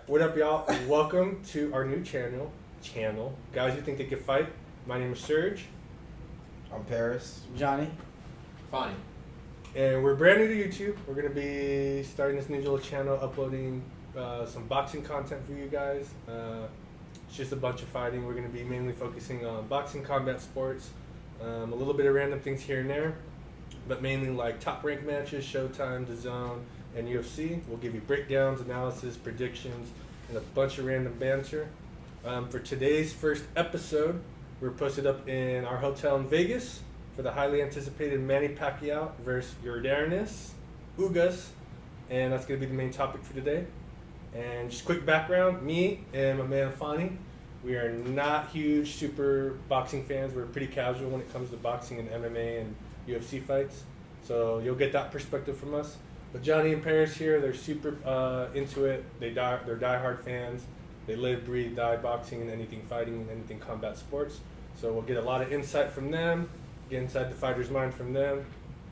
What up, y'all? Welcome to our new channel. Guys who think they can fight. My name is Serge. I'm Paris. Johnny. Fine. And we're brand new to YouTube. We're going to be starting this new little channel, uploading some boxing content for you guys. It's just a bunch of fighting. We're going to be mainly focusing on boxing, combat sports, a little bit of random things here and there, but mainly like top rank matches, Showtime, DAZN, and UFC. We'll give you breakdowns, analysis, predictions, and a bunch of random banter. For today's first episode, we're posted up in our hotel in Vegas for the highly anticipated Manny Pacquiao versus Ugas, and that's going to be the main topic for today. And just quick background, me and my man Fani, we are not huge super boxing fans. We're pretty casual when it comes to boxing and MMA and UFC fights, so you'll get that perspective from us. But Johnny and Paris here, they're super into it. They're diehard fans. They live, breathe, die boxing and anything fighting and anything combat sports. So we'll get a lot of insight from them, get inside the fighter's mind from them,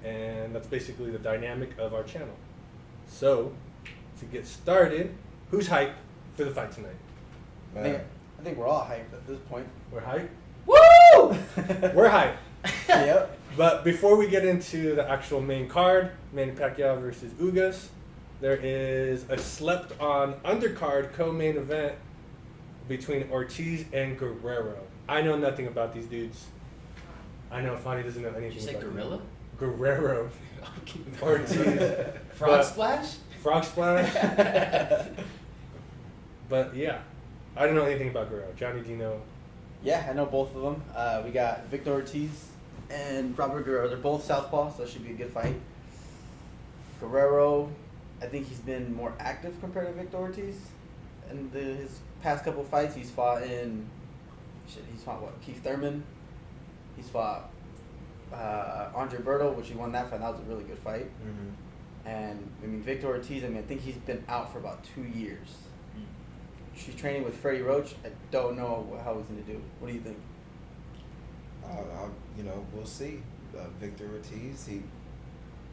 and that's basically the dynamic of our channel. So, to get started, who's hyped for the fight tonight? I think we're all hyped at this point. We're hyped? Woo! We're hyped. Yep. But before we get into the actual main card, Manny Pacquiao versus Ugas, there is a slept-on undercard co-main event between Ortiz and Guerrero. I know nothing about these dudes. I know Fani doesn't know anything. Did you say about gorilla? Them. Guerrero. Ortiz. Frog splash? Frog splash. But yeah, I don't know anything about Guerrero. Johnny, do you know? Yeah, I know both of them. We got Victor Ortiz and Robert Guerrero. They're both southpaw, so it should be a good fight. Guerrero, I think he's been more active compared to Victor Ortiz. In his past couple fights, he's fought what? Keith Thurman. He's fought Andre Berto, which he won that fight. That was a really good fight. Mm-hmm. And I mean, Victor Ortiz, I think he's been out for about 2 years. She's training with Freddie Roach. I don't know how he's going to do. What do you think? We'll see. Victor Ortiz,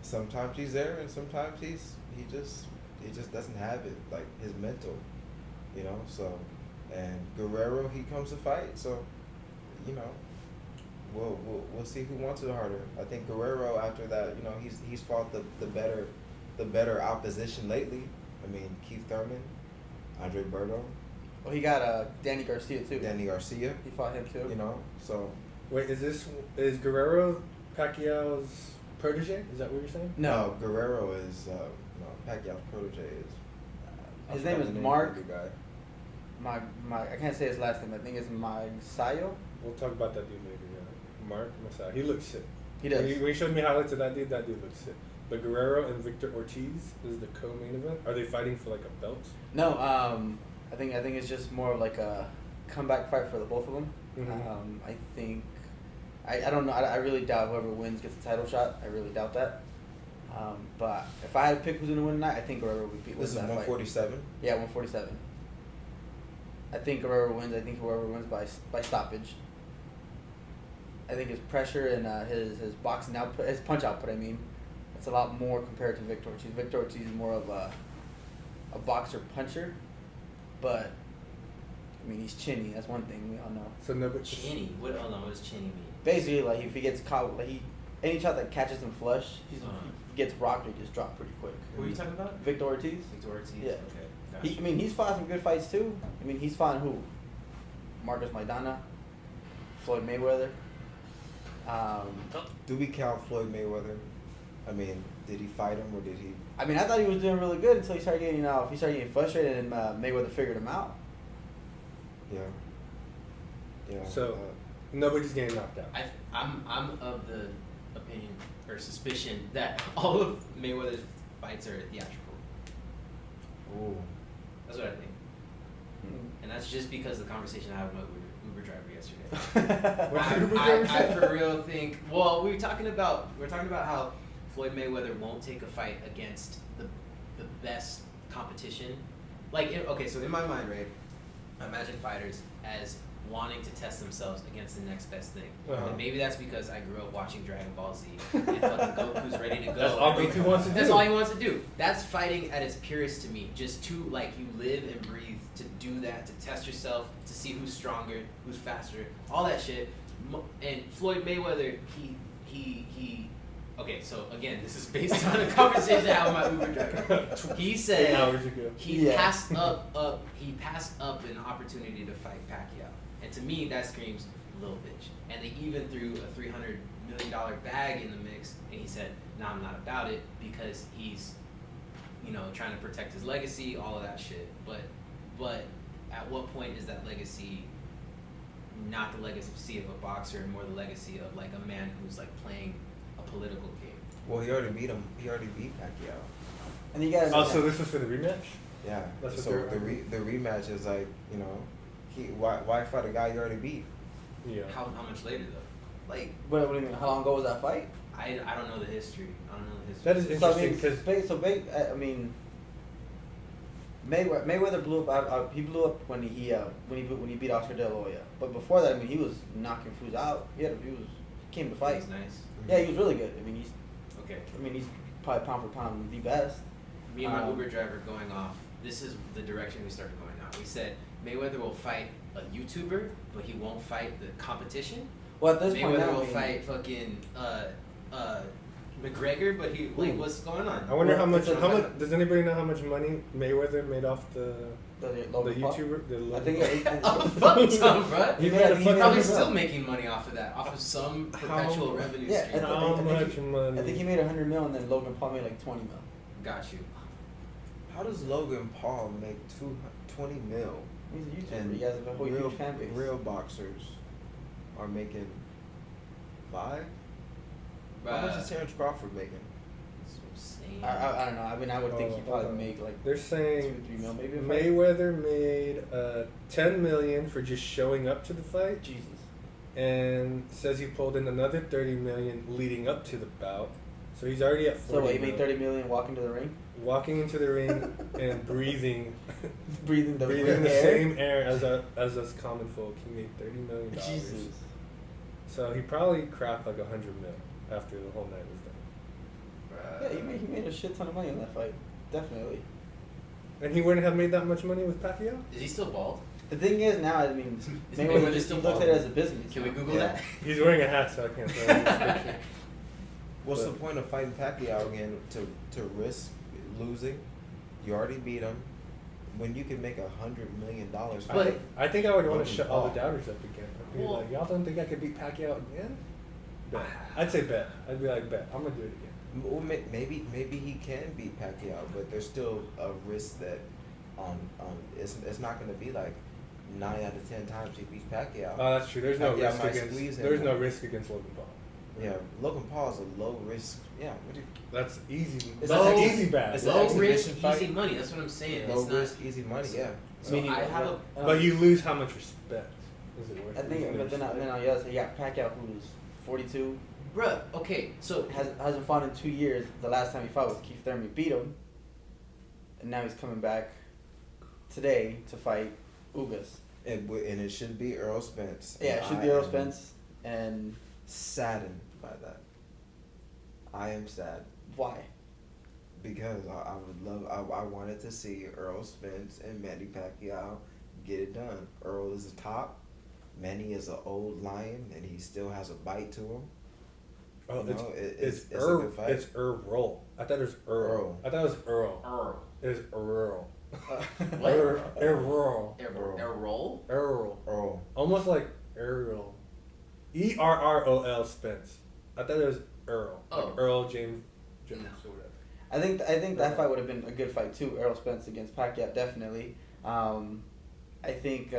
sometimes he's there, and sometimes he just doesn't have it, like his mental, So, and Guerrero, he comes to fight, so, we'll see who wants it harder. I think Guerrero, after that, he's fought the better opposition lately. I mean, Keith Thurman, Andre Berto. Well, he got Danny Garcia too. Danny Garcia. He fought him too. So. Wait, is Guerrero Pacquiao's protege? Is that what you're saying? No, Guerrero is Pacquiao's protege is. His name is Mark. I can't say his last name. I think it's Masayo. We'll talk about that dude later. Yeah. Mark Masai. He looks sick. He does. When you showed me highlights of that dude looks sick. But Guerrero and Victor Ortiz is the co-main event. Are they fighting for like a belt? No, I think it's just more of like a comeback fight for the both of them. Mm-hmm. I think I don't know. I really doubt whoever wins gets the title shot. I really doubt that. But if I had to pick who's gonna win tonight, I think Guerrero would beat. This is 147. Yeah, 147. I think Guerrero wins. I think whoever wins by stoppage. I think his pressure and his boxing output, his punch output. I mean, it's a lot more compared to Victor Ortiz. Victor Ortiz is more of a boxer puncher, but I mean he's chinny. That's one thing we all know. So no, but Chinny? What does chinny mean? Basically, like if he gets caught, like any shot that catches him flush, he gets rocked or he just dropped pretty quick. Who are you talking about? Victor Ortiz. Victor Ortiz. Yeah. Okay. Gotcha. He's fought some good fights too. I mean, he's fought who? Marcus Maidana, Floyd Mayweather. Do we count Floyd Mayweather? I mean, did he fight him or did he? I mean, I thought he was doing really good until he started getting frustrated and Mayweather figured him out. Yeah. Yeah. So nobody's getting knocked out. I'm of the opinion or suspicion that all of Mayweather's fights are theatrical. Ooh. That's what I think. And that's just because of the conversation I had with my Uber driver yesterday. I for real think. Well, we're talking about how Floyd Mayweather won't take a fight against the best competition. So in my mind, right, I imagine fighters as wanting to test themselves against the next best thing. Uh-huh. And maybe that's because I grew up watching Dragon Ball Z and fucking Goku's ready to go. That's all Goku wants to do. That's all he wants to do. That's fighting at its purest to me. Just you live and breathe to do that, to test yourself, to see who's stronger, who's faster, all that shit. And Floyd Mayweather, he. Okay, so again, this is based on a conversation I had with my Uber driver. He said 8 hours ago. he passed up an opportunity to fight Pacquiao, and to me that screams little bitch. And they even threw a $300 million bag in the mix, and he said, "Nah, I'm not about it," because he's, trying to protect his legacy, all of that shit. But at what point is that legacy not the legacy of a boxer, and more the legacy of like a man who's like playing a political game? Well, he already beat him. He already beat Pacquiao. And you guys. Oh, so this was for the rematch? Yeah. That's what So the rematch is like, why fight a guy you already beat? Yeah. How much later though? Like, What do you mean? How long ago was that fight? I don't know the history. That is So I interesting mean, because I mean, Mayweather blew up. He blew up when he beat Oscar De La Hoya. But before that, I mean, he was knocking fools out. He came to fight. He's nice. Yeah, he was really good. I mean, Okay. he's probably pound for pound the best. Me and my Uber driver going off. This is the direction we started going now. We said Mayweather will fight a YouTuber, but he won't fight the competition. Well, at this point Mayweather now, will fight fucking McGregor, but he like what's going on? I wonder how much. Well, How much does anybody know how much money Mayweather made off the Logan Paul. YouTuber? The I Logan think A fuck ton, bro. He He made made a he fuck made Probably $100 still million. making money off of that, off of some perpetual revenue Yeah, stream. How I much money? I think he made $100 million, and then Logan Paul made like $20 million. Got you. How does Logan Paul make 20 mil? He's a YouTuber. And He has a whole huge fan base. real boxers are making 5? How much is Terrence Crawford making? That's what I'm saying. I don't know. I mean, I would think he probably make like They're saying 2-3 mil, maybe. Mayweather made $10 million for just showing up to the fight, Jesus. and says he pulled in another $30 million leading up to the bout. So he's already at 40 So he made million. $30 million walking to the ring, Walking into the ring and breathing breathing the breathing the air. same air as us common folk. He made $30 million. Jesus. So he probably cracked like $100 million after the whole night was done. Yeah, he made a shit ton of money in that fight. Definitely. And he wouldn't have made that much money with Pacquiao? Is he still bald? The thing is now, I mean, Is Mayweather Mayweather just still looks at bald? it as a business. Can we now. Google Yeah. that? He's wearing a hat, so I can't tell you this picture. What's But- the point of fighting Pacquiao again to risk losing? You already beat him. When you can make $100 million. But- I think I would want Logan to shut all the Paul. doubters up again. I'd be Well- like, y'all don't think I could beat Pacquiao again? Bet. I'd say bet. I'd be like, bet. I'm going to do it again. Well, maybe he can beat Pacquiao, but there's still a risk that it's not going to be like 9 out of 10 times he beats Pacquiao. Oh, that's true. There's no Pacquiao risk might against. squeeze him. There's no risk against Logan Paul. Yeah, Logan Paul is a low risk. Yeah, what do you, That's easy. It's That's low- easy bad. it's an Low exhibition risk, fight. easy money. That's what I'm saying. low It's not. risk, easy money. Yeah. So Meaning I have a. But you lose how much respect? Is it worth I think, losing but then respect? on the other side, you got Pacquiao, who's 42, Bruh, okay, so hasn't fought in 2 years. The last time he fought was Keith Thurman, beat him, and now he's coming back today to fight Ugas. And it should be Earl Spence. Yeah, it And should I be Earl am Spence. And Saddened by that. I am sad why? because I would love. I wanted to see Earl Spence and Manny Pacquiao get it done. Earl is the top. Manny is an old lion, and he still has a bite to him. Oh, You it's know, it's a Earl. good fight. It's Earl. I thought it was Earl. Earl. I thought it was Earl. Earl. It's Earl. What? Earl. Errol? Earl. Earl. Almost like Earl. ERROL Spence. I thought it was Earl. Oh. Like Earl James Jones No. or whatever. I think that fight would have been a good fight too. Errol Spence against Pacquiao, definitely. I think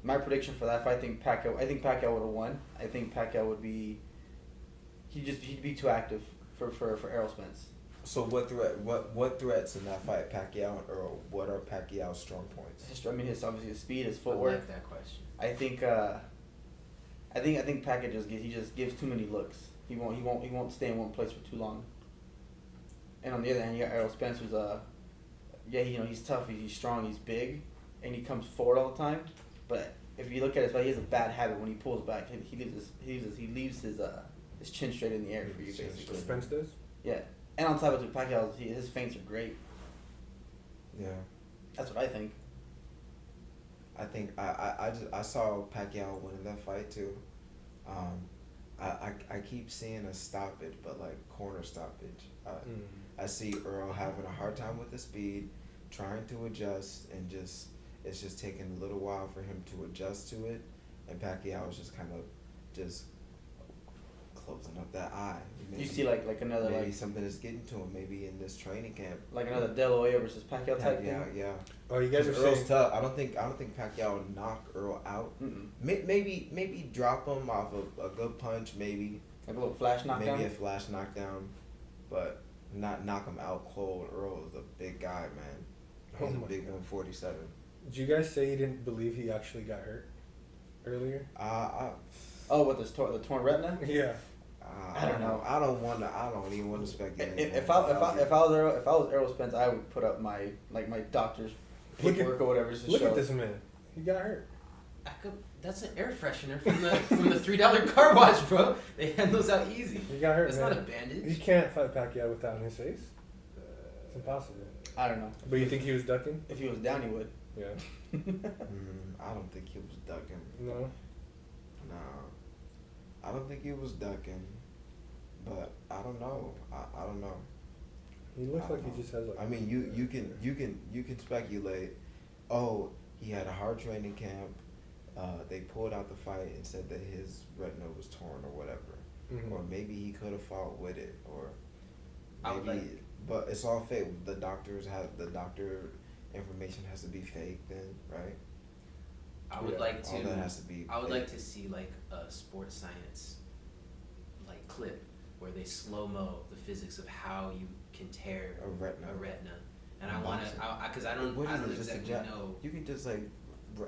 my prediction for that fight. I think Pacquiao would have won. I think Pacquiao would be. He'd be too active for Errol Spence. So what threats in that fight, Pacquiao and Earl? What are Pacquiao's strong points? His obviously his speed, his I footwork. like that question. I think Pacquiao just gives too many looks. He won't stay in one place for too long. And on the other hand, you got Errol Spence, who's he's tough, he's strong, he's big, and he comes forward all the time. But if you look at his fight, he has a bad habit when he pulls back. He leaves his chin straight in the air for you, basically. Spence does? Yeah, and on top of it, Pacquiao, his feints are great. Yeah. That's what I think. I think I saw Pacquiao winning that fight too. I keep seeing a stoppage, but like corner stoppage. I see Earl having a hard time with the speed, trying to adjust, and it's just taking a little while for him to adjust to it, and Pacquiao is just kind of just closing up that eye. You see like another maybe like something is getting to him. Maybe in this training camp. like another De La Hoya versus Pacquiao type thing. Yeah. Oh, you guys are Earl's saying tough. I don't think Pacquiao will knock Earl out. Maybe drop him off a good punch. Maybe Like a little flash knockdown. maybe a flash knockdown, but not knock him out cold. Earl is a big guy, man. He's Oh a my big God. 147. Did you guys say you didn't believe he actually got hurt earlier? Oh, with the torn retina. Yeah. I don't know. I don't even want to speculate. If I was Errol Spence, I would put up my doctor's Look at- paperwork or whatever. Just to Look show. at this man. He got hurt. That's an air freshener from the $3 car wash, bro. They hand those out easy. He got hurt, That's man. not a bandage. You can't fight Pacquiao with that on his face. It's impossible. I don't know. But you think he was ducking? If he was down, he would. Yeah. I don't think he was ducking. No. No, I don't think he was ducking. But I don't know. I don't know. He looks I like don't he just has like. I mean, you can speculate. Oh, he had a hard training camp. They pulled out the fight and said that his retina was torn or whatever, Mhm. or maybe he could have fought with it, or I would maybe. But it's all fake. The doctor information has to be fake, then, right? I would Yeah, like all that to. has to be. I would fake. like to see like a sports science like clip where they slow mo the physics of how you can tear A retina. And I want to, because I don't What is it, just a exactly know. You can just like,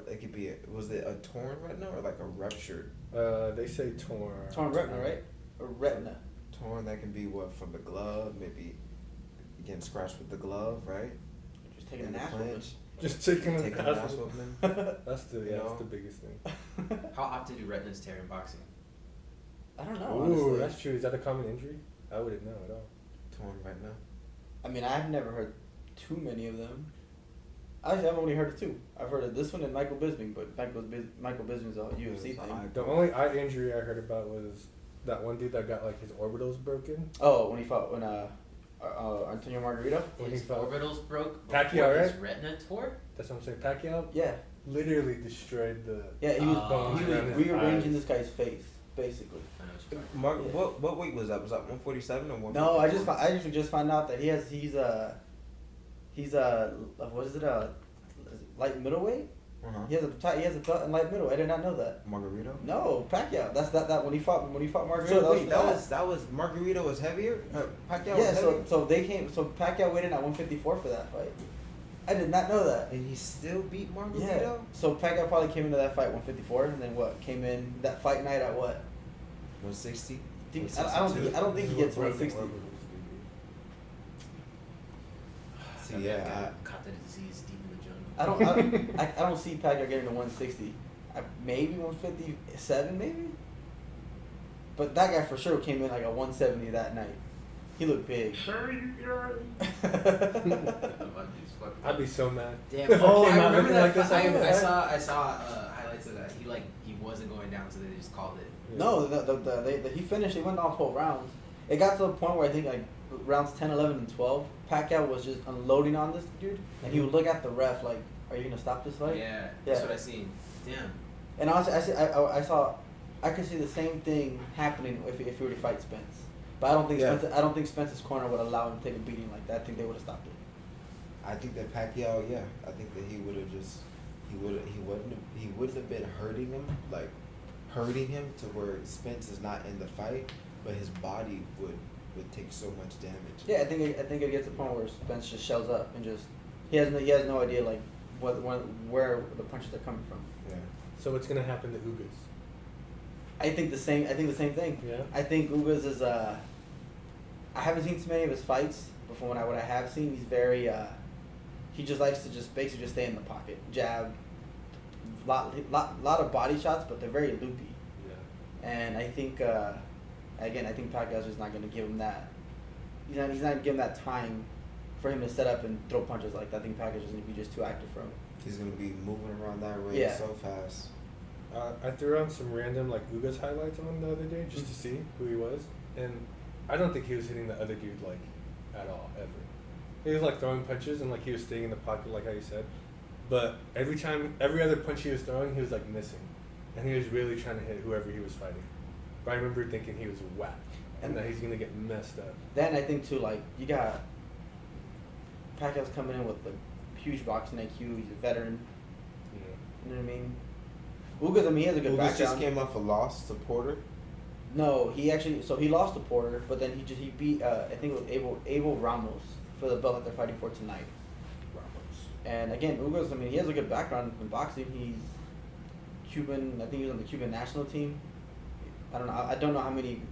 it could be. Was it a torn retina or like a ruptured? They say torn. Torn retina, right? Or retina. Torn, that can be what, from the glove, maybe getting scratched with the glove, right? Just taking In an the ass clinch. Just taking Taking an an ass ass whooping. whooping. That's the You that's know? the biggest thing. How often do retinas tear in boxing? I don't know. Ooh, Honestly. that's true. Is that a common injury? I wouldn't know at all. Torn retina. I mean, I've never heard too many of them. Actually, I've only heard of two. I've heard of this one and Michael Bisping, but Michael Bisping's a UFC thing. The only eye injury I heard about was that one dude that got like his orbitals broken. Oh, when Antonio Margarito? When he His fought orbitals broke Pacquiao, before his right? retina tore? That's what I'm saying. Pacquiao Yeah. literally destroyed the. Yeah, he was Bones around his rearranging eyes. this guy's face, basically. I know what you're talking Mark, Yeah. what weight was that? Was that 147 or 154? No, I actually just found out that he's what is it, light middleweight? Uh-huh. He has a belt in light middle. I did not know that. Margarito. No, Pacquiao. That's that when he fought Margarito. So wait, was that was Margarito was heavier. Pacquiao yeah. was heavier. So Pacquiao weighed in at 154 for that fight. I did not know that. And he still beat Margarito. Yeah. So Pacquiao probably came into that fight 154, and then what? Came in that fight night at what? 160. I don't think he gets 160. See, about. yeah, That guy caught the disease deep in the jungle. I don't see Pacquiao getting to 160. Maybe 157, maybe. But that guy for sure came in like a 170 that night. He looked big. I'd be so mad. Damn. If Oh, came I out remember looking that. like this I on the fight. saw highlights of that. He wasn't going down, so they just called it. No, he finished. He went on 12 rounds. It got to the point where I think like rounds 10, 11, and 12, Pacquiao was just unloading on this dude, and he would look at the ref like, "Are you gonna stop this fight?" Yeah, Yeah. that's what I seen. Damn. And honestly, I could see the same thing happening if he were to fight Spence. But I don't think Spence's corner would allow him to take a beating like that. I think they would have stopped it. I think that Pacquiao, yeah, I think that he wouldn't have been hurting him to where Spence is not in the fight, but his body would take so much damage. Yeah, I think it gets to the point where Spence just shells up and just he has no idea like where the punches are coming from. Yeah. So what's gonna happen to Ugas? I think the same thing. Yeah. I think Ugas is I haven't seen too many of his fights, but from what I have seen, he's very he just likes to basically just stay in the pocket, jab, lot of body shots, but they're very loopy. Yeah. And I think again, I think Pacquiao's just not going to give him that. He's not giving that time for him to set up and throw punches like that. I think Pacquiao's just going to be just too active for him. He's gonna be moving around that ring Yeah. so fast. I threw on some random like Ugas highlights on him the other day just to see who he was, and I don't think he was hitting the other dude like at all ever. He was like throwing punches and like he was staying in the pocket like how you said, but every other punch he was throwing, he was like missing, and he was really trying to hit whoever he was fighting. But I remember thinking he was whacked and that he's gonna get messed up. Then I think too, like you got Pacquiao's coming in with the huge boxing IQ. He's a veteran. Yeah. You know what I mean? Ugas, I mean, he has a good Ugas background. just came off a loss to Porter. No, he lost to Porter, but then he beat I think it was Abel Ramos for the belt that they're fighting for tonight. Ramos. And again, Ugas, I mean, he has a good background in boxing. He's Cuban. I think he was on the Cuban national team. I don't know how many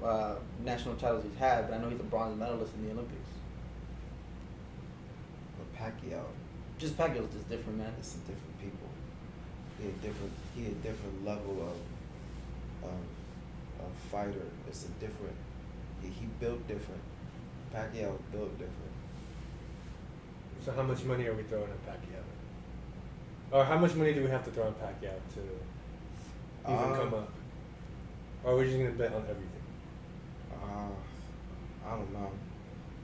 national titles he's had, but I know he's a bronze medalist in the Olympics. But Pacquiao, Just Pacquiao's just different, man. it's a different people. He a different level of fighter. It's a different. He built different. Pacquiao built different. So how much money are we throwing at Pacquiao? Or how much money do we have to throw on Pacquiao to even come up? Or are we just gonna bet on everything? I don't know.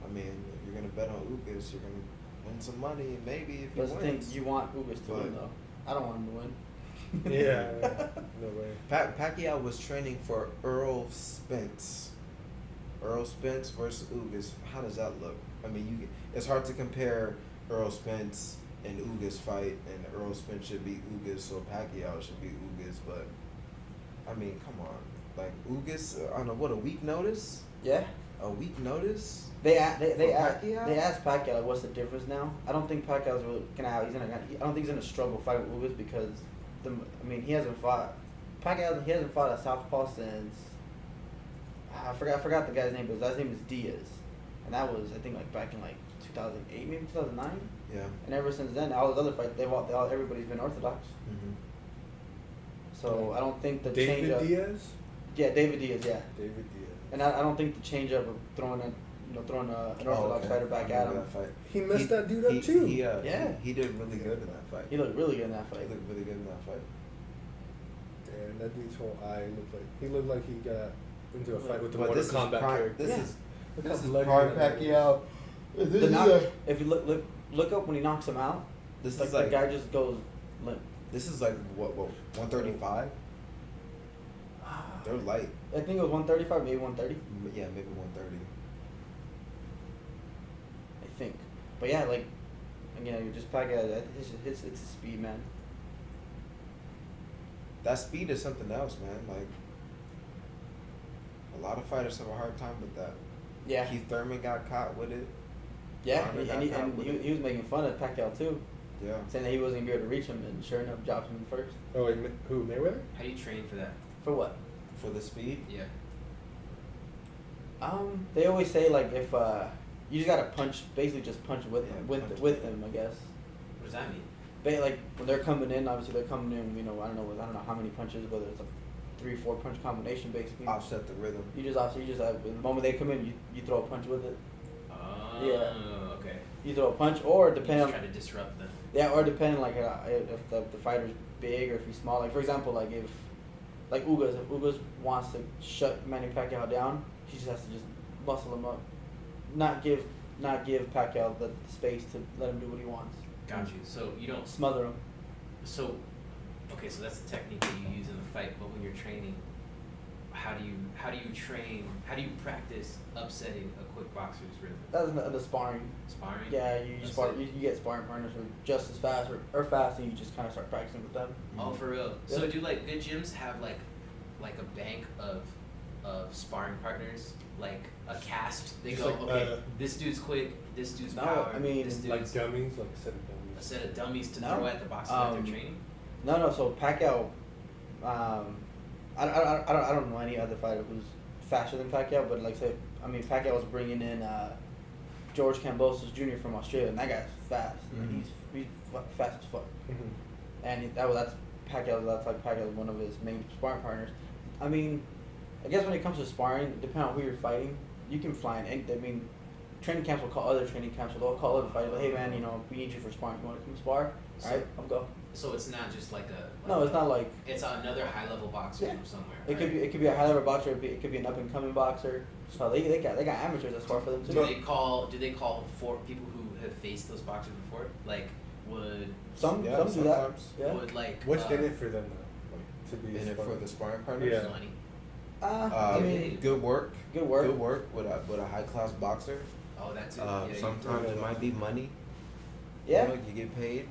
I mean, if you're gonna bet on Ugas, you're gonna win some money, maybe if he That's the thing. wins. You want Ugas to win, But- though. I don't want him to win. Yeah, no way. Pacquiao was training for Earl Spence. Earl Spence versus Ugas. How does that look? I mean, it's hard to compare Earl Spence and Ugas fight, and Earl Spence should beat Ugas, so Pacquiao should beat Ugas. But I mean, come on, like Ugas on a week notice? Yeah. A week notice? They For asked Pacquiao? Pacquiao like, what's the difference now. I don't think Pacquiao's really I don't think he's gonna struggle fighting with Ugas because he hasn't fought. Pacquiao he hasn't fought a southpaw since I forgot the guy's name, but his last name is Diaz, and that was I think like back in like 2008 maybe 2009. Yeah. And ever since then, all those other fights everybody's been orthodox. Mm-hmm. So I don't think the change David up. Diaz? Yeah, David Diaz. Yeah. David Diaz. And I don't think the change up of throwing an orthodox fighter back at him. That fight. He messed that dude up too. Yeah. He did really good in that fight. He looked really good in that He fight. looked really good in that fight. And that dude's whole eye looked like he got into a fight with the But Mortal this is Kombat prime- character. This Yeah. is Look this how is bloody prime that is. Pacquiao. The if you look up when he knocks him out, This like is the like guy just goes limp. this is like what 135? They're light. I think it was 135, maybe 130. Yeah, maybe 130. I think. But yeah, like again, you're just Pacquiao. It's a speed, man. That speed is something else, man. Like a lot of fighters have a hard time with that. Yeah. Keith Thurman got caught with it. Yeah, Conor and, got he, caught and with he, it. he was making fun of Pacquiao too, Yeah. saying that he wasn't gonna be able to reach him, and sure enough, dropped him first. Oh, wait, who, Mayweather? How do you train for that? For what? For the speed. Yeah. They always say like if you just gotta punch, basically just punch with Yeah, him, with punch. him, I guess. What does that mean? They like when they're coming in. Obviously, they're coming in. I don't know how many punches, whether it's a 3-4 punch combination, basically. Offset the rhythm. You just the moment they come in, you throw a punch with it. Oh, Yeah. okay. You throw a punch, or You depending just on try to disrupt them. yeah, or depending like if the fighter's big or if he's small. Like for example, like if Ugas wants to shut Manny Pacquiao down, he just has to just muscle him up, not give Pacquiao the space to let him do what he wants. Got you. So you don't. Smother him. So, okay, so that's the technique that you use in the fight. But when you're training, how do you train? How do you practice upsetting a quick boxer's rhythm? That's the sparring. Sparring. Yeah, you That's spar. it? You get sparring partners who are just as fast or fast, and you just kind of start practicing with them. Oh, for real. Yeah. So do like good gyms have like a bank of sparring partners, like a cast? They Just go, like, okay, this dude's quick, this dude's No, power, I mean, this dude's Like dummies, like a set of dummies. a set of dummies to No. throw at the boxers that they're training. No. So Pacquiao, I don't know any other fighter who's faster than Pacquiao, but Pacquiao was bringing in George Kambosos Jr. from Australia, and that guy's fast. Mhm. He's fast as fuck. Mhm. And that's Pacquiao's one of his main sparring partners. I mean, I guess when it comes to sparring, depending on who you're fighting, you can fly in. I mean, training camps will call other training camps, or they'll call other fighters, like, hey man, you know, we need you for sparring. You want to come spar? So- All right, I'll go. So it's not just like a. No, it's not like It's another high level boxer Yeah. from somewhere. it could be. It could be a high level boxer. It could be an up and coming boxer. So they got amateurs that spar for them too. Do they call for people who have faced those boxers before? Like would Some Yeah, do that. sometimes. Yeah. would like What's in it for them though? Like, to be In it for sparring? the sparring partners. Yeah. money? I mean, Good work. good work. Good work with a high class boxer. Oh, that's it. Yeah, Sometimes it might be money. Yeah. You know, you get paid.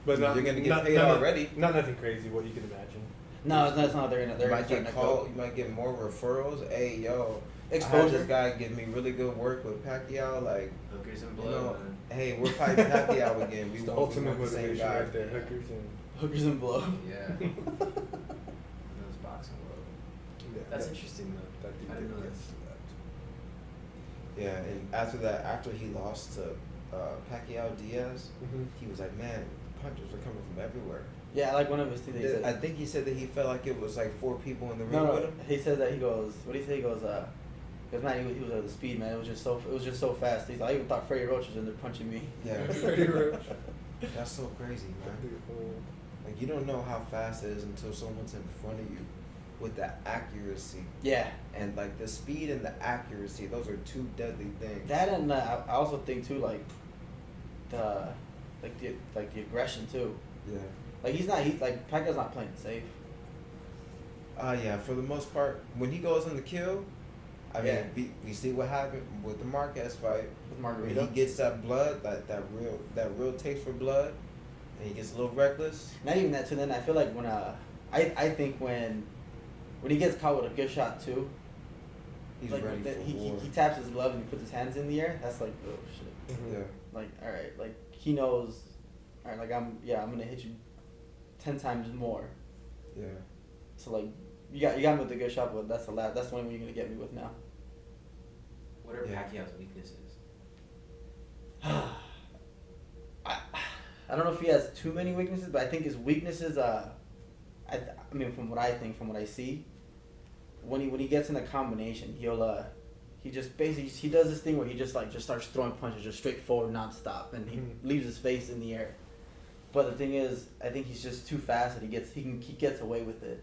But not, You're gonna get not, paid not, already. Not nothing crazy. What you can imagine. No, it's not. They're You gonna might start get to called. You might get more referrals. Hey, yo, I had exposure. this guy give me really good work with Pacquiao. Like, Hookers and you blood. know, man. hey, we're fighting Pacquiao again. We It's the want ultimate the same motivation guy. right there. Hookers and Hookers and blow. Yeah. In those boxing world. yeah, That's that- interesting though. That dude I didn't did know get that. slapped. Yeah, and after he lost to Pacquiao Diaz, Mhm. he was like, man, punches are coming from everywhere. Yeah, like one of his things. He I said, think he said that he felt like it was like 4 people in the ring no, with him. he said that he goes. What do you say? He goes. Because man, he was at the speed, man. It was just so fast. He's like, I even thought Freddie Roach was in there punching me. Yeah, Freddie Roach. that's so crazy, man. Dude, Like you don't know how fast it is until someone's in front of you with the accuracy Yeah. and like the speed and the accuracy. Those are 2 deadly things. That and I also think too like the aggression too. Yeah. Like he's like Pacquiao's not playing it safe. Yeah. For the most part, when he goes in the kill, I mean, Yeah. we see what happened with the Marquez fight. With When Margarito. he gets that blood, that real taste for blood, and he gets a little reckless. Not even that too. Then I feel like when I think when he gets caught with a good shot too, He's like ready for he war. taps his glove and he puts his hands in the air. That's like oh shit. Mhm. Yeah. Like all right, like he knows. All right, like I'm gonna hit you 10 times more. Yeah. So like you got me with a good shot, but that's the only one you're gonna get me with now. What are Yeah. Pacquiao's weaknesses? I don't know if he has too many weaknesses, but I think his weaknesses. I mean, from what I see, when he gets in a combination, he just basically he does this thing where he just starts throwing punches just straight forward nonstop, and he leaves his face in the air. But the thing is, I think he's just too fast, and he gets away with it.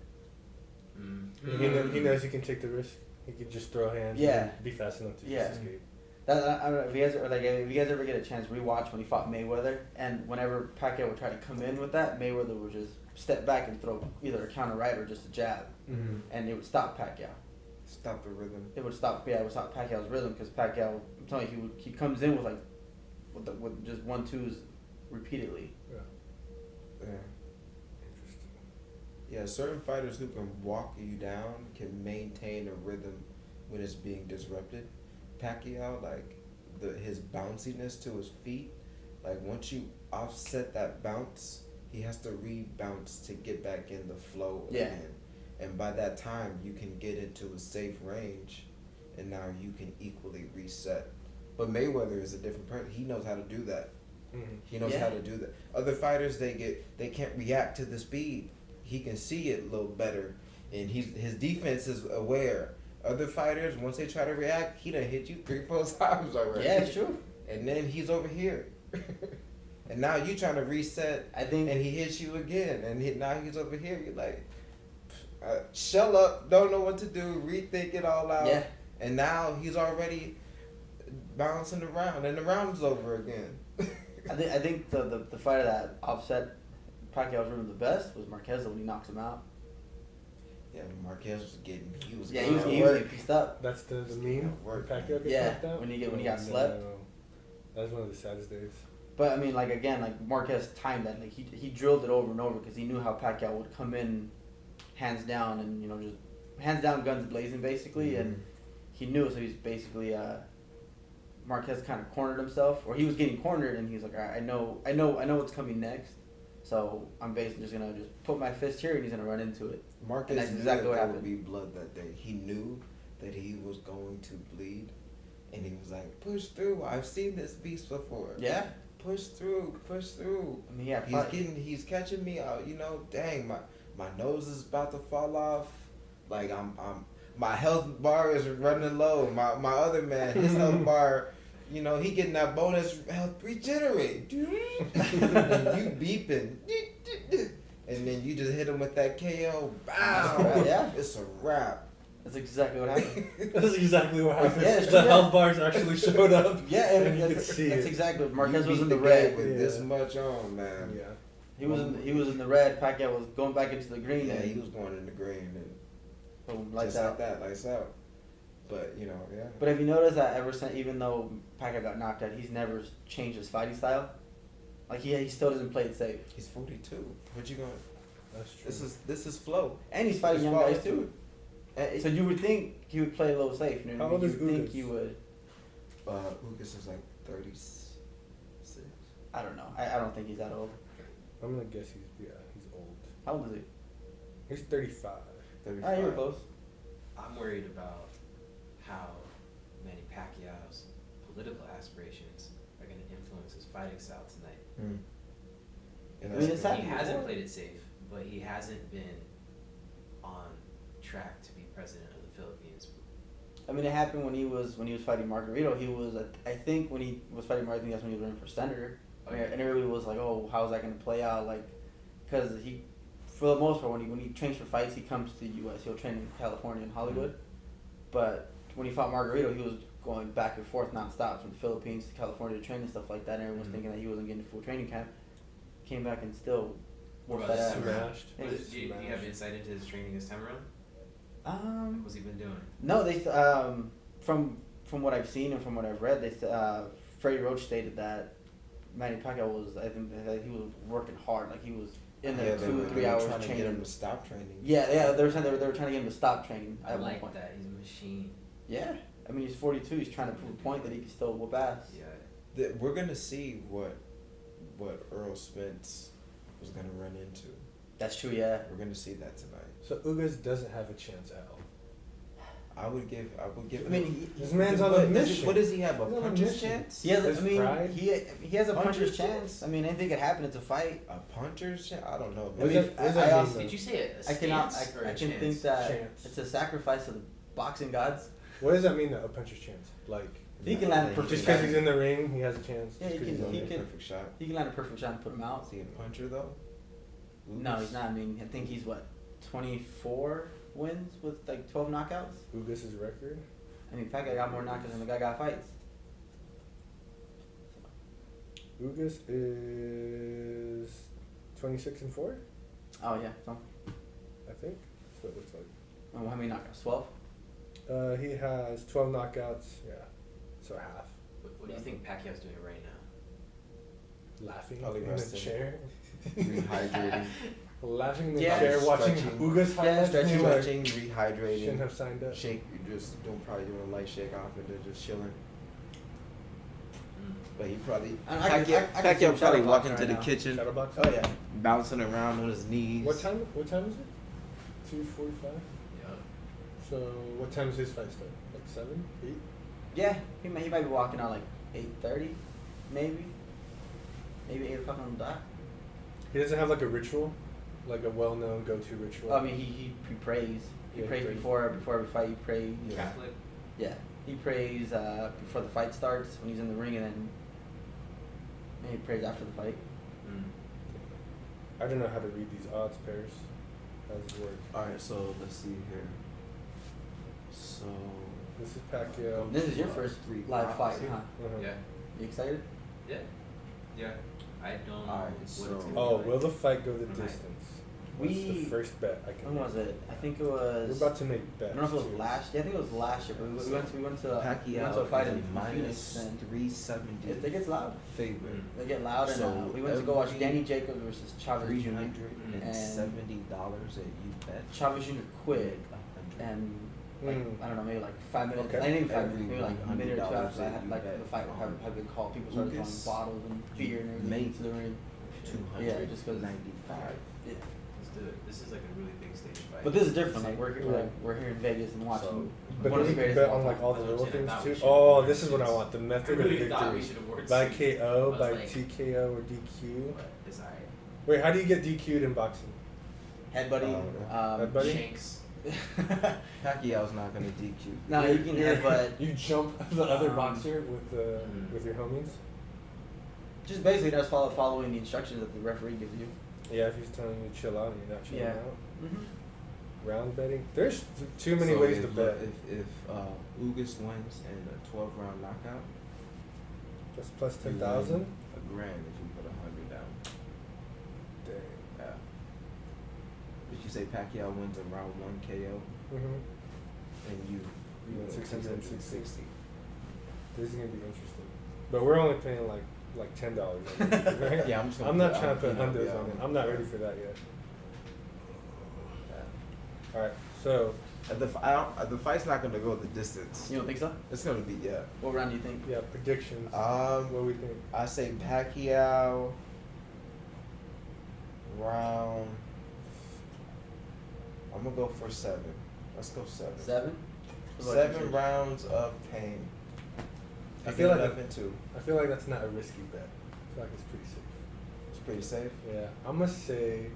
He knows he can take the risk. He can just throw hands. Yeah. And be fast enough to Yeah. just escape. I don't know if you guys ever get a chance rewatch when he fought Mayweather, and whenever Pacquiao would try to come in with that, Mayweather would just step back and throw either a counter right or just a jab, Mm-hmm. and it would stop Pacquiao. Stop the rhythm. It would stop Pacquiao's rhythm because Pacquiao, I'm telling you, he comes in with like with just 1-2s repeatedly. Yeah. Yeah. Interesting. Yeah, certain fighters who can walk you down can maintain a rhythm when it's being disrupted. Pacquiao, like his bounciness to his feet, like once you offset that bounce, he has to rebounce to get back in the flow Yeah. again. And by that time, you can get into a safe range, and now you can equally reset. But Mayweather is a different person. He knows how to do that. Mm-hmm. He knows Yeah. how to do that. Other fighters, they can't react to the speed. He can see it a little better, and his defense is aware. Other fighters, once they try to react, he done hit you 3-4 times already. Yeah, it's true. And then he's over here, and now you trying to reset, I think and he hits you again, and now he's over here. You're like, shell up, don't know what to do, rethink it all out. Yeah. And now he's already bouncing around, and the round's over again. I think the fighter that offset Pacquiao's rhythm the best was Marquez when he knocks him out. Yeah, but Marquez was getting, he was Yeah, getting he was work. getting pieced up. That's the meme. Work. Pacquiao gets Yeah, knocked out. when he got Oh, slept. no. That was one of the saddest days. But I mean, like again, like Marquez timed that. Like he drilled it over and over because he knew how Pacquiao would come in, hands down, and just hands down, guns blazing, basically. Mm-hmm. And he knew it, so he's basically Marquez kind of cornered himself, or he was getting cornered, and he's like, all right, I know what's coming next. So I'm basically just gonna just put my fist here, and he's gonna run into it. Marquez that's knew exactly that what there happened. would be blood that day. He knew that he was going to bleed, and he was like, "Push through. I've seen this beast before. Yeah, Push through. Push through." I mean, yeah, He's catching me out. Dang, my nose is about to fall off. Like I'm my health bar is running low. My other man, his health bar, you know, he getting that bonus health regenerate. And you beeping. And then you just hit him with that KO. Bow. Yeah. It's a wrap. That's exactly what happened. That's exactly what happened. Yeah, it's the true, health bars actually showed up. Yeah, and you could see that's it. exactly what Marquez You was beat in the game red. with Yeah. this much on, man. Yeah. He was in the red. Pacquiao was going back into the green. Yeah, and he was going in the green and boom, lights just out. like that, lights out. But you know, yeah. But have you noticed that ever since, even though Pacquiao got knocked out, he's never changed his fighting style. Like he still doesn't play it safe. He's 42. What you going? That's true. This is flow. And he's fighting Just young follow guys through too. it. So you would think he would play a little safe. You know, How old you is would think Ugas? he would. Ugas is like 36. I don't know. I don't think he's that old. I'm gonna guess he's old. How old is he? He's 35. 35. Oh, you were close. I'm worried about how Manny Pacquiao's political aspirations are going to influence his fighting style tonight. Mm. And I mean, that's it's good. happened He hasn't before. played it safe, but he hasn't been on track to be president of the Philippines. I mean, it happened when he was fighting Margarito. He was, I think, when he was fighting Margarito, I think that's when he was running for senator. Oh, yeah. And everybody was like, "Oh, how's that going to play out?" Like, because he, for the most part, when he trains for fights, he comes to the U.S. He'll train in California and Hollywood. But when he fought Margarito, he was going back and forth nonstop from the Philippines to California to train and stuff like that. And everyone's thinking that he wasn't getting full training camp. Came back and still What worked about that this out. time around? Smashed. Yeah, What he's is, do you have insight into his training this time around? What's he been doing? No, they from what I've seen and from what I've read, Freddie Roach stated that Manny Pacquiao was, I think that he was working hard, like he was in there they 2 were- or 3 they were hours trying to get him training. to stop training. Yeah, they were saying they were trying to get him to stop training I at one like point. that. He's a machine. Yeah, I mean he's 42. He's trying to prove a point that he can still whoop ass. Yeah. We're gonna see what Earl Spence was gonna run into. That's true. Yeah. We're gonna see that tonight. So Ugas doesn't have a chance at all. I would give. I mean, This man's on a what, mission. what does he have? A He's on a puncher's mission. chance? he has. His I mean, pride? he has a puncher's Puncher's chance. I mean, anything could happen. It's a fight. A puncher's chance? I don't know. What Man. does that- what does that mean, though? Did you say a I cannot. stance or I a can chance? think that Chance. it's a sacrifice to the boxing gods. What does that mean, though, a puncher's chance? Like, He can land a Just perfect just because shot. he's in the ring, he has a chance? Yeah, Just he 'cause can- he's on he there? can- Perfect shot. He can land a perfect shot and put him out. Is he a puncher though? No, he's not. I mean, I think he's what, 24 wins with like 12 knockouts. Ugas' record? I mean, Pacquiao got more knockouts than the guy got fights. Ugas is 26-4, Oh yeah. So, I think. That's what it looks like. how many knockouts? 12. He has 12 knockouts. Yeah, so half. What do you think Pacquiao's doing right now? Laughing Probably in the resting. chair. Rehydrating. Laughing in the Yeah. chair, watching Stretching. Ugas Yeah, highlights. stretching, and like, Stretching, shouldn't rehydrating. have signed up. Shake. You're just probably doing a light shake off and then just chilling. But he probably I can see him Pacquiao probably shadowboxing walking to right the now. kitchen, Shadowbox? Oh yeah. bouncing around on his knees. What time is it? 2:45? Yeah. So what time does his fight start? Like 7? 8? Yeah. He might be walking out like 8:30, maybe. Maybe 8 o'clock on the dot. He doesn't have like a ritual? Like a well-known go-to ritual? I mean, he prays. He Yeah, he prays prays. before every fight. He prays. Catholic? Yeah. He prays before the fight starts when he's in the ring, and then he prays after the fight. I don't know how to read these odds pairs. How does it work? All right, so let's see here. So This is Pacquiao. This is your first live fight, huh? Uh-huh. Yeah. You excited? Yeah. Yeah. I don't know Alright, what so- it's gonna Oh, be will like. the fight go the Right. distance? What's the We- first bet I can When make? was it? I think it We're was. about to make I bets. don't know if it was too. last. Yeah, I think it was last year. But we went to Pacquiao a fight is in a minus Phoenix. And 370 it gets loud. favorite. They get loud, and So we went to go watch every Danny Jacobs versus Chavez Jr. $370 that you bet. Chavez Jr. quit, $100. and like, Mm. I don't know, maybe like 5 minutes. Okay. I think 5 Every minutes, maybe like a minute or two $100 after that, that you like bet the fight had been called. People started throwing Ugas, bottles and beer and everything make into the ring. Yeah, just 'cause- 295. Yeah. Let's do it. This is like a really big stage fight. But this is different. Like we're here, Right. we're here in Vegas and watching. But one of then the you can greatest bet of all on like time. all the That's what little I'm saying. things I thought too. we should Oh, award this is what I seats. want. The I method really of thought we victory. should award By seats. KO, I was by like, TKO, or DQ. but it's alright. Wait, how do you get DQ'd in boxing? Headbutting, Headbutting? Shanks. Pacquiao's not gonna DQ. No, you can headbutt. You jump the other Um, boxer with your homies. Just basically that's following the instructions that the referee gives you. Yeah, if he's telling you to chill out, and you're not chilling Yeah. out. Mm-hmm. Round betting. There's too many So ways if, to bet. If Ugas wins in a 12-round knockout, Just plus you win 10,000. $1,000 if you put 100 down. Dang. Yeah. If you say Pacquiao wins a round 1 KO, and you win go 660. 660. This is gonna be interesting. But we're only paying like $10. Right? Yeah, I'm just gonna I'm not put- trying to put you know, hundos yeah, on it. I'm not ready for that yet. Yeah. All right. So The fight's not gonna go the distance. You don't think so? It's gonna be What round do you think? yeah, predictions. What what we think? I say Pacquiao round. I'm gonna go for 7. Let's go 7. 7? What about you, 7 Church? rounds of pain. I feel like 11-2. I feel like that's not a risky bet. I feel like it's pretty safe. It's pretty safe. Yeah, I'm gonna say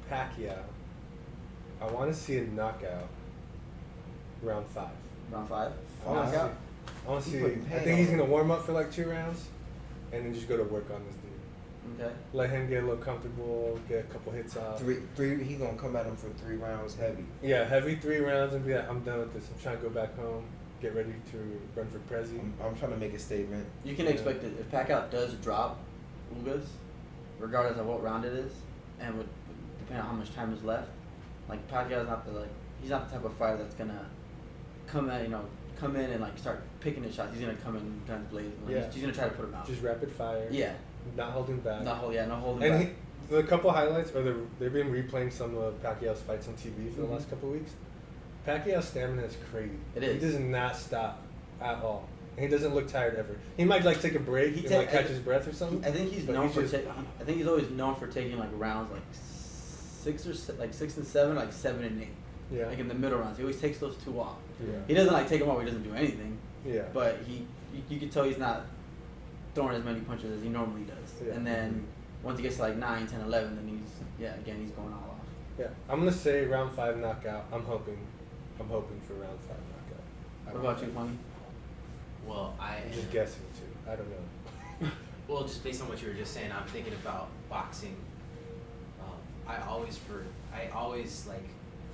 Pacquiao. I want to see a knockout. Round 5. Round 5? Oh, I Knockout? want to He see. putting I pain think he's on gonna him. warm up for like 2 rounds, and then just go to work on this dude. Okay. Let him get a little comfortable, get a couple hits out. Three. He gonna come at him for 3 rounds heavy. Yeah, heavy 3 rounds and be like, I'm done with this. I'm trying to go back home, get ready to run for Prezi. I'm trying to make a statement. You can Yeah. expect it if Pacquiao does drop Ugas, regardless of what round it is, and with depending on how much time is left. Like Pacquiao's not he's not the type of fighter that's gonna come in and like start picking his shots. He's gonna come in guns blazing. Like, Yeah. he's gonna try to put him out. Just rapid fire. Yeah. Not holding back. No holding And back. the couple highlights, they've been replaying some of Pacquiao's fights on TV for the Mhm. last couple of weeks. Pacquiao's stamina is crazy. It is. He does not stop at all. And he doesn't look tired ever. He might like take a break and like catch his breath or something. I think he's but known he's for. just- I think he's always known for taking like rounds like 6 and 7, like 7 and 8. Yeah. Like in the middle rounds, he always takes those 2 off. Yeah. He doesn't like take them off. He doesn't do anything. Yeah. But you can tell he's not throwing as many punches as he normally does. Yeah. And then once he gets to like 9, 10, 11, then he's going all off. Yeah. I'm gonna say round 5 knockout. I'm hoping for round 5 knockout. I What don't about know. you, Funny? Well, I'm just guessing too. I don't know. Well, just based on what you were just saying, I'm thinking about boxing. I always like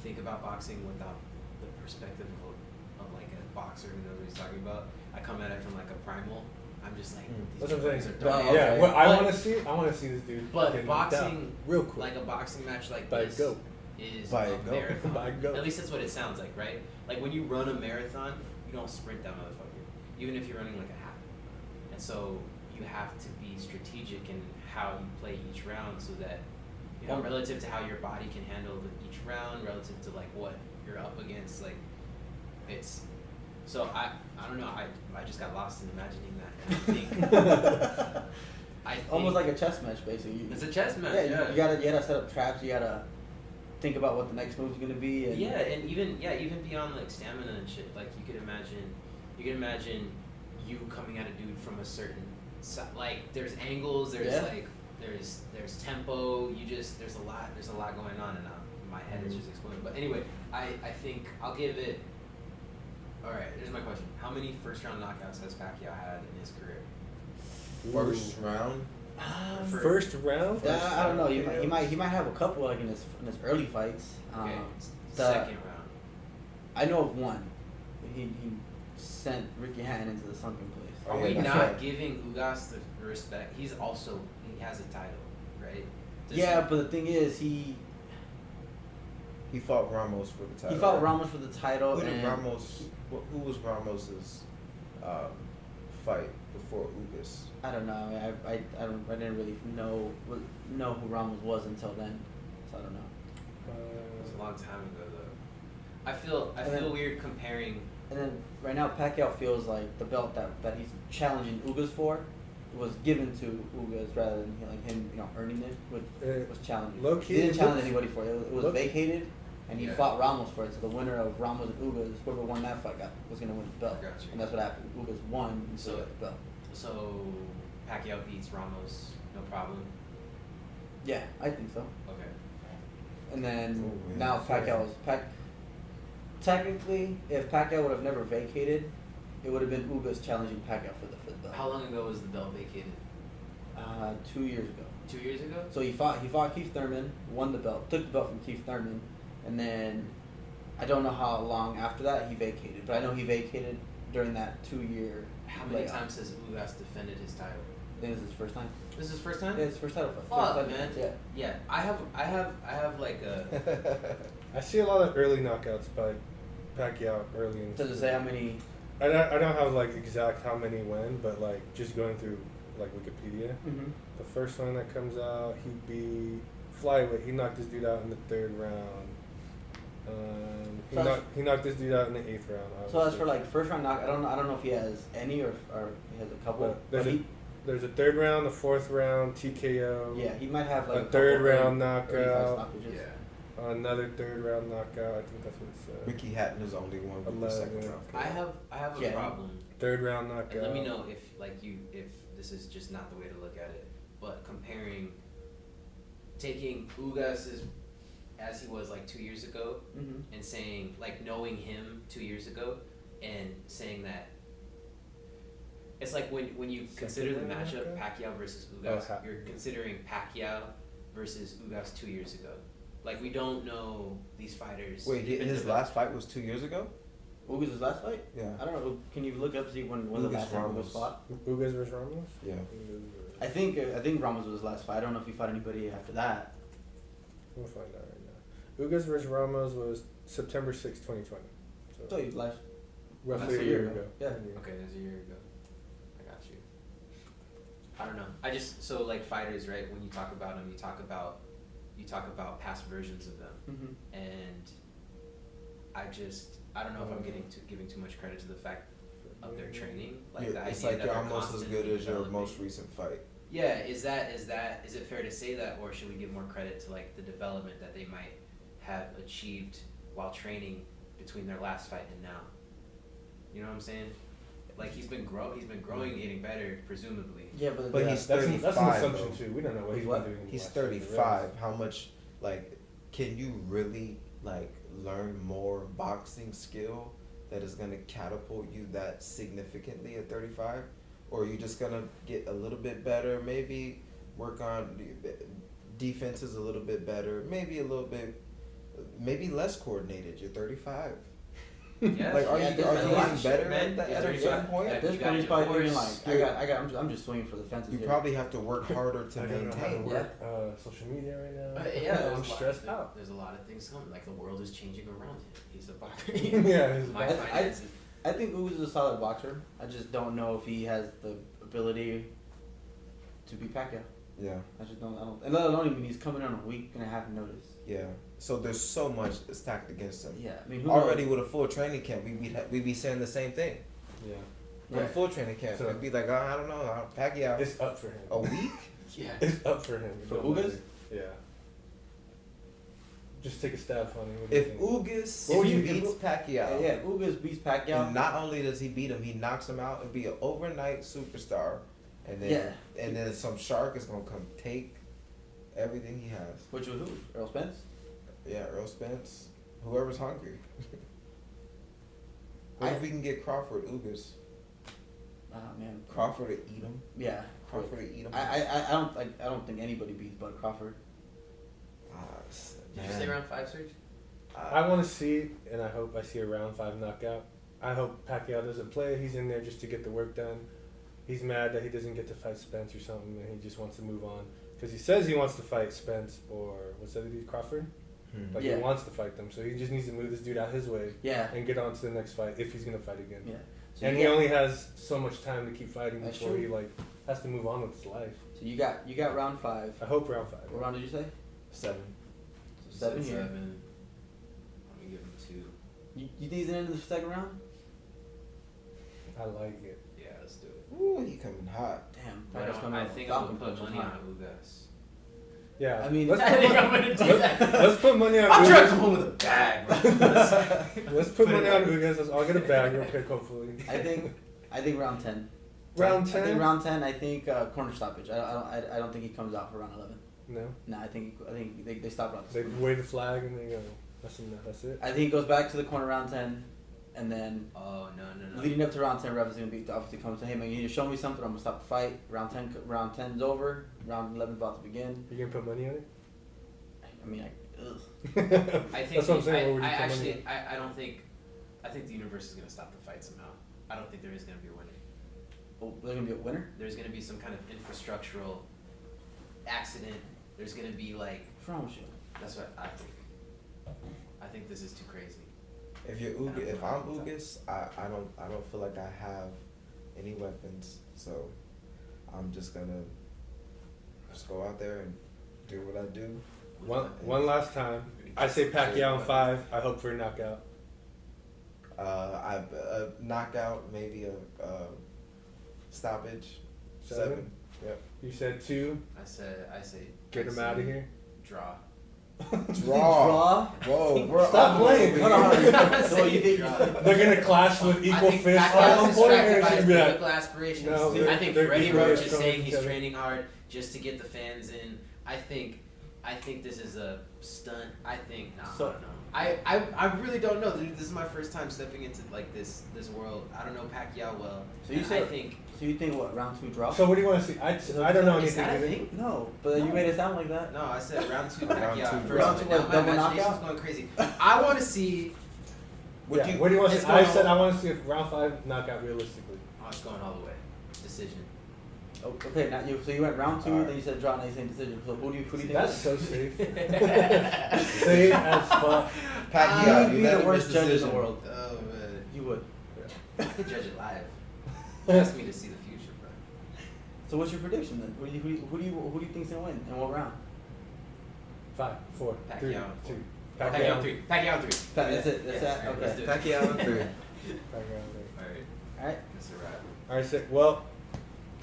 think about boxing without the perspective of like a boxer who knows what he's talking about. I come at it from like a primal. I'm just like That's these what I'm guys saying. are dumb. Oh, Yeah. okay. What I But- want to see this dude. But get knocked out boxing, real quick. like a boxing match like By a this, goat. is By a a goat. marathon. By a goat. At least that's what it sounds like, right? Like when you run a marathon, you don't sprint that motherfucker, even if you're running like a half. And so you have to be strategic in how you play each round, so that relative to how your body can handle each round, relative to like what you're up against, like it's. So I don't know. I just got lost in imagining that. And I think Almost like a chess match, basically. it's a chess match. Yeah, you gotta set up traps. You gotta think about what the next move's gonna be. And Yeah, and even beyond like stamina and shit, like you could imagine you coming at a dude from a certain like there's angles, there's Yeah. like there's tempo, there's a lot going on, and my head is just exploding. But anyway, I think I'll give it. All right, here's my question: how many first round knockouts has Pacquiao had in his career? First round. First round. I don't know. He KOs? might have a couple like in his early fights. Okay, the- second round. I know of one. He sent Ricky Hatton into the sunken place. Are Oh, we yeah, that's not right. giving Ugas the respect? He has a title, right? Does Yeah, he- but the thing is, he fought Ramos for the title. fought Ramos for the title. Who did and Ramos? Who was Ramos's fight before Ugas? I don't know. I didn't really know who Ramos was until then, so I don't know. It was a long time ago, though. I feel And then- weird comparing. And then right now, Pacquiao feels like the belt that he's challenging Ugas for was given to Ugas rather than him earning it, which was challenging. low key, He didn't it challenge looks- anybody for it. It was look- vacated, and he Yeah. fought Ramos for it. So the winner of Ramos and Ugas, whoever won that fight, was going to win the belt. Gotcha. And that's what happened. Ugas won and So- still got the belt. So Pacquiao beats Ramos, no problem. Yeah, I think so. Okay. And then Oh, yeah. now technically, if Pacquiao would have never vacated, it would have been Ugas challenging Pacquiao for the belt. How long ago was the belt vacated? 2 years ago. 2 years ago? So he fought Keith Thurman, won the belt, took the belt from Keith Thurman, and then I don't know how long after that he vacated, but I know he vacated during that 2-year. How many times has Ugas defended his title? I think this is his first time. This is his first time? Yeah, it's his first title fight. Fuck, First man. Yeah. Yeah, I have like a. I see a lot of early knockouts by Pacquiao early in. Does it say how many? I don't have like exact how many when, but like just going through like Wikipedia. Mm-hmm. The first one that comes out, he beat flyweight. He knocked this dude out in the 3rd round. He knocked this dude out in the 8th round. Obviously. So as for like first round knock, I don't know if he has any or he has a couple. But there's a 3rd round, a 4th round, TKO. Yeah, he might have like a 3rd round knockout. Yeah. Another 3rd round knockout. I think that's what it said. Ricky Hatton is the only one with the 2nd round. I have a problem. 3rd round knockout. And let me know if if this is just not the way to look at it, but taking Ugas as he was like 2 years ago, mm-hmm. and saying like knowing him 2 years ago, and saying that it's like when you consider the matchup Pacquiao versus Ugas, you're considering Pacquiao versus Ugas 2 years ago. Like we don't know these fighters. Wait, his last fight was 2 years ago? Ugas' last fight? Yeah. I don't know. Can you look up see when was the last time Ugas fought? Ugas versus Ramos? Yeah. I think Ramos was his last fight. I don't know if he fought anybody after that. We'll find out right now. Ugas versus Ramos was September 6, 2020. So he left roughly a year ago. Yeah. Okay, that's a year ago. I got you. I don't know. I just so like fighters, right? When you talk about them, you talk about past versions of them, mm-hmm. and I don't know if I'm giving too much credit to the fact of their training. Like the it's idea like that you're they're almost as good constantly as your developing. most recent fight. Yeah, is it fair to say that, or should we give more credit to like the development that they might have achieved while training between their last fight and now? You know what I'm saying? Like he's been growing, getting better, presumably. Yeah, but yeah, he's that's 35. That's an assumption too. We don't know what he's What? been doing. He's 35. How much like can you really like learn more boxing skill that is gonna catapult you that significantly at 35? Or are you just gonna get a little bit better, maybe work on defenses a little bit better, maybe a little bit, maybe less coordinated? You're 35. Yeah. Like, are you getting better man, at a certain point? At this point, he's probably doing like I'm just swinging for the fences. You here. probably have to work harder to I don't know how to maintain. work social media right now. Yeah, I'm stressed out. There's a lot of things coming. Like the world is changing around him. He's a boxer. Yeah, he's a My boxer. finances. I think Ugas is a solid boxer. I just don't know if he has the ability to beat Pacquiao. Yeah. I just don't. And let alone when he's coming on a week and a half notice. Yeah. So there's so much stacked against him. Yeah, I mean, who Already knows? with a full training camp, we'd be saying the same thing. Yeah. With a full training camp, So- it'd be like, I don't know, Pacquiao. It's up for him. A week? Yeah. It's up for him. For Ugas? Yeah. Just take a stab on him. If Ugas What would you- beats Pacquiao, Yeah, Ugas beats Pacquiao. and not only does he beat him, he knocks him out and be an overnight superstar, and then and then some shark is gonna come take everything he has. Which was who? Earl Spence? Yeah, Earl Spence, whoever's hungry. What if we can get Crawford Ugas? Man. Crawford to eat him. Yeah. Crawford to eat him. I don't think anybody beats Bud Crawford. Did you say round 5, Serge? I want to see, and I hope I see a round 5 knockout. I hope Pacquiao doesn't play. He's in there just to get the work done. He's mad that he doesn't get to fight Spence or something, and he just wants to move on. Because he says he wants to fight Spence or, what's that dude, Crawford? Like, Yeah. he wants to fight them, so he just needs to move this dude out his way Yeah. and get on to the next fight if he's going to fight again. Yeah. So And he only has so much time to keep fighting That's before true. he, like, has to move on with his life. So you got round 5. I hope round 5. What round did you say? 7. So 7 here. 7. Let me give him 2. You think he's in the second round? I like it. Yeah, let's do it. Ooh, he coming hot. Damn. I think I'm gonna put money on Ugas. Yeah. I mean, let's I put think mon- I'm gonna do that. Let's put money on I'm Ugas. trying to come home with a bag, bro. Let's put money on Ugas. Let's all get a bag real quick, hopefully. I think round 10. Round I 10? think round 10. I think corner stoppage. I don't think he comes out for round 11. No. No, I think they stop round. They wave the flag and they go. That's it. I think it goes back to the corner round 10, and then Oh no. leading up to round 10, ref is gonna be obviously comes to, hey man, you need to show me something. I'm gonna stop the fight. Round 10's over. Round 11's about to begin. You gonna put money on it? I mean, ugh. I think That's what I'm saying. What would you I put money actually on? I don't think I think the universe is gonna stop the fight somehow. I don't think there is gonna be a winner. Oh, there's gonna be a winner. There's gonna be some kind of infrastructural accident. There's gonna be like What's wrong with you? that's what I think. I think this is too crazy. If you're Ugas, if I'm Ugas, I don't feel like I have any weapons, so I'm just gonna go out there and do what I do. One last time. I say Pacquiao in 5. I hope for a knockout. A knockout, maybe a stoppage. 7. Yep. You said 2. I say Get him out of here. Draw. Draw. Whoa, we're Stop playing. Hold on. So you think They're gonna clash with equal I think fists Pacquiao at one is point, distracted and by it's his gonna be like, political aspirations. No, I think they're Freddie equal Roach fists is saying coming he's together. training hard just to get the fans in. I think this is a stunt. I think I So- don't know. I really don't know. This is my first time stepping into like this world. I don't know Pacquiao well. So you And said- I think So you think what, round 2 draw? So what do you want to see? I don't know is anything. that a either. thing? No, but you made it sound like that. No, I said round 2 Round Pacquiao. two, First round one. two, Now what, my double imagination's knockout? going crazy. I want to see. Yeah. What do you want to it's see? I going said all- I want to see if round 5 knockout realistically. Oh, it's going all the way. Decision. Oh, okay, now you went round 2, Alright. then you said draw, now you're saying decision. So who do you think? That's wins? so safe. Safe as fuck. Pacquiao, You'd be the unanimous worst judge in the decision. world. Oh man. You would. I could judge it live. Ask me to see the future, bro. So what's your prediction then? Who do you think's gonna win and what round? 5, 4, 3, Pacquiao. 2. Pacquiao 3. Pacquiao 3. That's it. That's that. Alright, Okay. let's do it. Pacquiao in 3. Pacquiao. Alright, Alright. that's a wrap. All right, sick. Well,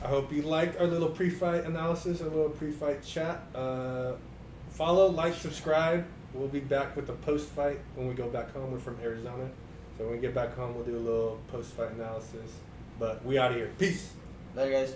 I hope you liked our little pre-fight analysis, our little pre-fight chat. Follow, like, subscribe. We'll be back with the post-fight when we go back home. We're from Arizona, so when we get back home, we'll do a little post-fight analysis. But we out of here. Peace. Later, guys.